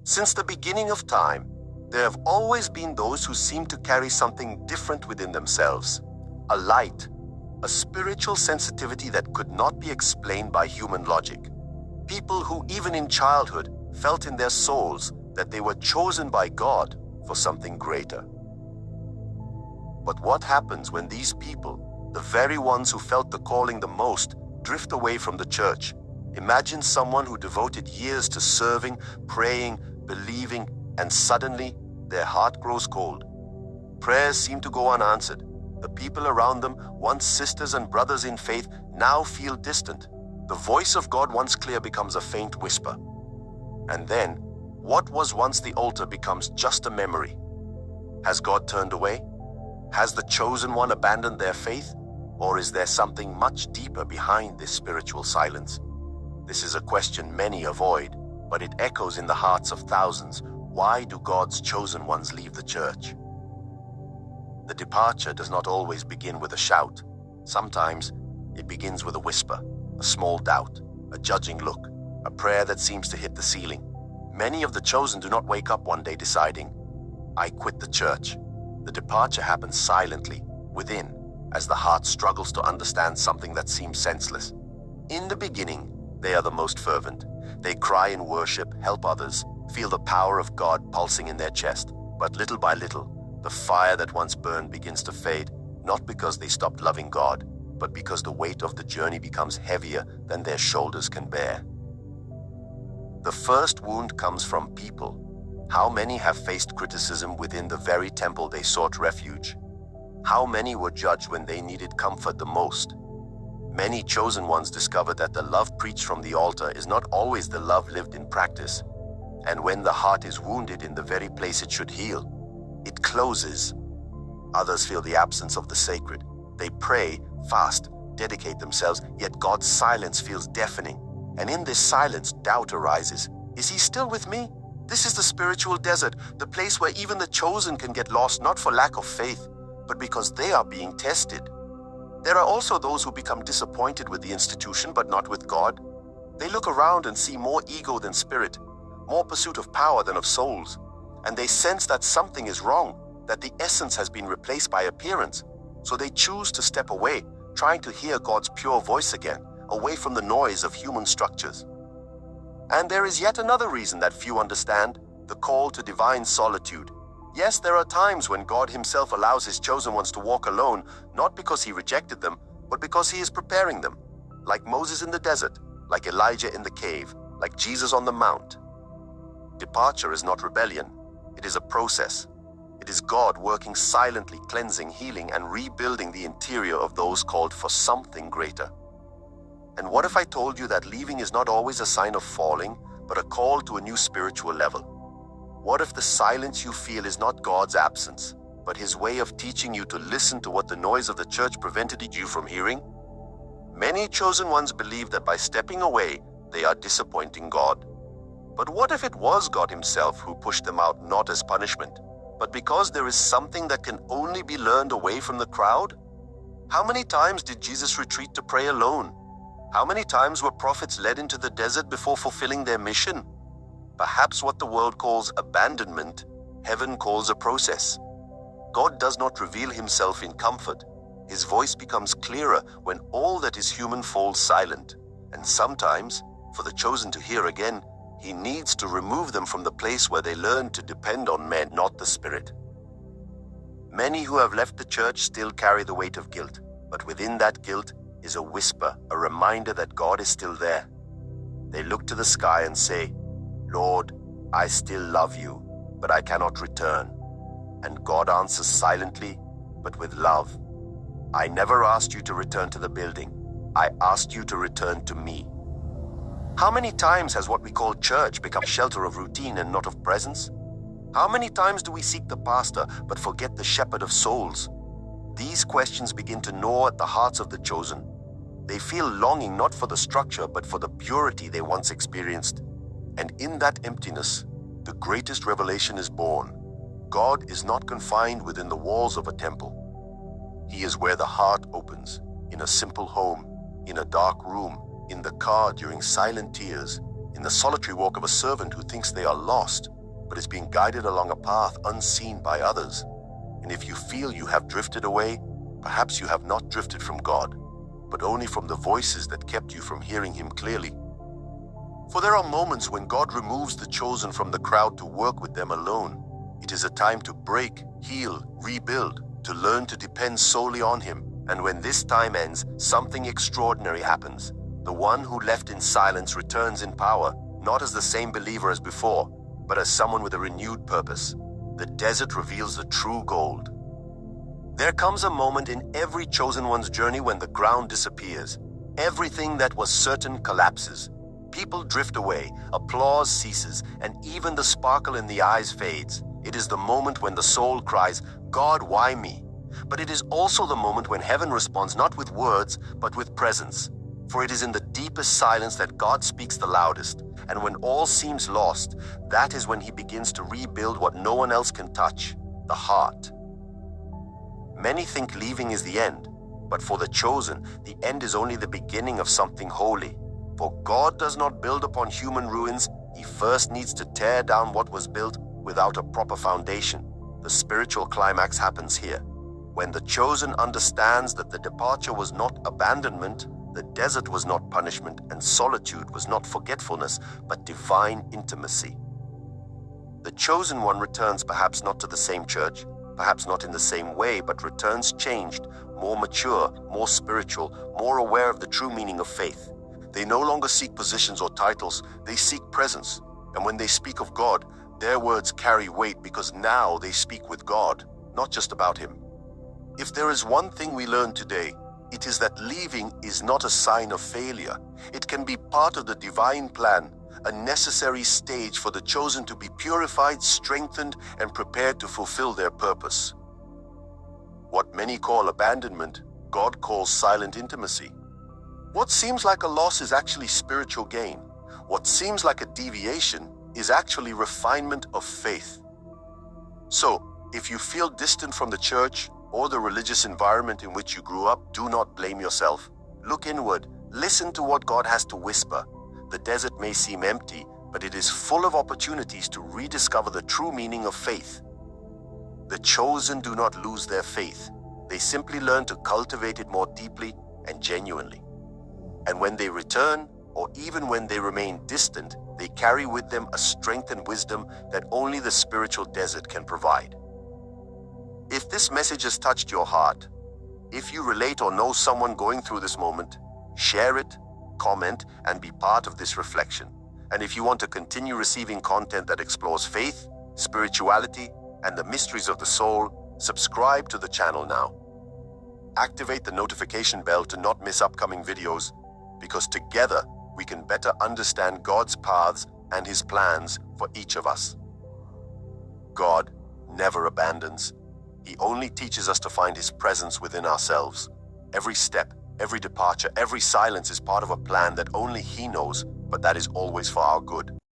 Since the beginning of time, there have always been those who seem to carry something different within themselves. A light, a spiritual sensitivity that could not be explained by human logic. People who even in childhood felt in their souls that they were chosen by God for something greater. But what happens when these people, the very ones who felt the calling the most, drift away from the church? Imagine someone who devoted years to serving, praying, believing, and suddenly their heart grows cold. Prayers seem to go unanswered. The people around them, once sisters and brothers in faith, now feel distant. The voice of God, once clear, becomes a faint whisper. And then, what was once the altar becomes just a memory. Has God turned away? Has the chosen one abandoned their faith? Or is there something much deeper behind this spiritual silence? This is a question many avoid, but it echoes in the hearts of thousands. Why do God's chosen ones leave the church? The departure does not always begin with a shout. Sometimes it begins with a whisper, a small doubt, a judging look, a prayer that seems to hit the ceiling. Many of the chosen do not wake up one day deciding, "I quit the church." The departure happens silently, within, as the heart struggles to understand something that seems senseless. In the beginning, they are the most fervent. They cry in worship, help others, feel the power of God pulsing in their chest. But little by little, the fire that once burned begins to fade, not because they stopped loving God, but because the weight of the journey becomes heavier than their shoulders can bear. The first wound comes from people. How many have faced criticism within the very temple they sought refuge? How many were judged when they needed comfort the most? Many chosen ones discovered that the love preached from the altar is not always the love lived in practice. And when the heart is wounded in the very place it should heal, it closes. Others feel the absence of the sacred. They pray, fast, dedicate themselves, yet God's silence feels deafening. And in this silence, doubt arises. Is he still with me? This is the spiritual desert, the place where even the chosen can get lost, not for lack of faith, but because they are being tested. There are also those who become disappointed with the institution, but not with God. They look around and see more ego than spirit, more pursuit of power than of souls. And they sense that something is wrong, that the essence has been replaced by appearance. So they choose to step away, trying to hear God's pure voice again, away from the noise of human structures. And there is yet another reason that few understand, the call to divine solitude. Yes, there are times when God himself allows his chosen ones to walk alone, not because he rejected them, but because he is preparing them. Like Moses in the desert, like Elijah in the cave, like Jesus on the mount. Departure is not rebellion. It is a process. It is God working silently, cleansing, healing, and rebuilding the interior of those called for something greater. And what if I told you that leaving is not always a sign of falling, but a call to a new spiritual level? What if the silence you feel is not God's absence, but his way of teaching you to listen to what the noise of the church prevented you from hearing? Many chosen ones believe that by stepping away, they are disappointing God. But what if it was God himself who pushed them out, not as punishment, but because there is something that can only be learned away from the crowd? How many times did Jesus retreat to pray alone? How many times were prophets led into the desert before fulfilling their mission? Perhaps what the world calls abandonment, heaven calls a process. God does not reveal himself in comfort. His voice becomes clearer when all that is human falls silent. And sometimes, for the chosen to hear again, he needs to remove them from the place where they learn to depend on men, not the Spirit. Many who have left the church still carry the weight of guilt, but within that guilt is a whisper, a reminder that God is still there. They look to the sky and say, "Lord, I still love you, but I cannot return." And God answers silently, but with love. "I never asked you to return to the building. I asked you to return to me." How many times has what we call church become a shelter of routine and not of presence? How many times do we seek the pastor but forget the shepherd of souls? These questions begin to gnaw at the hearts of the chosen. They feel longing not for the structure but for the purity they once experienced. And in that emptiness, the greatest revelation is born. God is not confined within the walls of a temple. He is where the heart opens, in a simple home, in a dark room, in the car during silent tears, in the solitary walk of a servant who thinks they are lost, but is being guided along a path unseen by others. And if you feel you have drifted away, perhaps you have not drifted from God, but only from the voices that kept you from hearing Him clearly. For there are moments when God removes the chosen from the crowd to work with them alone. It is a time to break, heal, rebuild, to learn to depend solely on Him. And when this time ends, something extraordinary happens. The one who left in silence returns in power, not as the same believer as before, but as someone with a renewed purpose. The desert reveals the true gold. There comes a moment in every chosen one's journey when the ground disappears. Everything that was certain collapses. People drift away, applause ceases, and even the sparkle in the eyes fades. It is the moment when the soul cries, "God, why me?" But it is also the moment when heaven responds not with words, but with presence. For it is in the deepest silence that God speaks the loudest, and when all seems lost, that is when He begins to rebuild what no one else can touch, the heart. Many think leaving is the end, but for the chosen, the end is only the beginning of something holy. For God does not build upon human ruins. He first needs to tear down what was built without a proper foundation. The spiritual climax happens here. When the chosen understands that the departure was not abandonment, the desert was not punishment, and solitude was not forgetfulness, but divine intimacy. The chosen one returns perhaps not to the same church, perhaps not in the same way, but returns changed, more mature, more spiritual, more aware of the true meaning of faith. They no longer seek positions or titles, they seek presence. And when they speak of God, their words carry weight because now they speak with God, not just about Him. If there is one thing we learn today, it is that leaving is not a sign of failure. It can be part of the divine plan, a necessary stage for the chosen to be purified, strengthened, and prepared to fulfill their purpose. What many call abandonment, God calls silent intimacy. What seems like a loss is actually spiritual gain. What seems like a deviation is actually refinement of faith. So, if you feel distant from the church or the religious environment in which you grew up, do not blame yourself. Look inward. Listen to what God has to whisper. The desert may seem empty, but it is full of opportunities to rediscover the true meaning of faith. The chosen do not lose their faith. They simply learn to cultivate it more deeply and genuinely. And when they return, or even when they remain distant, they carry with them a strength and wisdom that only the spiritual desert can provide. If this message has touched your heart, if you relate or know someone going through this moment, share it, comment, and be part of this reflection. And if you want to continue receiving content that explores faith, spirituality, and the mysteries of the soul, subscribe to the channel now. Activate the notification bell to not miss upcoming videos, because together we can better understand God's paths and His plans for each of us. God never abandons. He only teaches us to find His presence within ourselves. Every step, every departure, every silence is part of a plan that only He knows, but that is always for our good.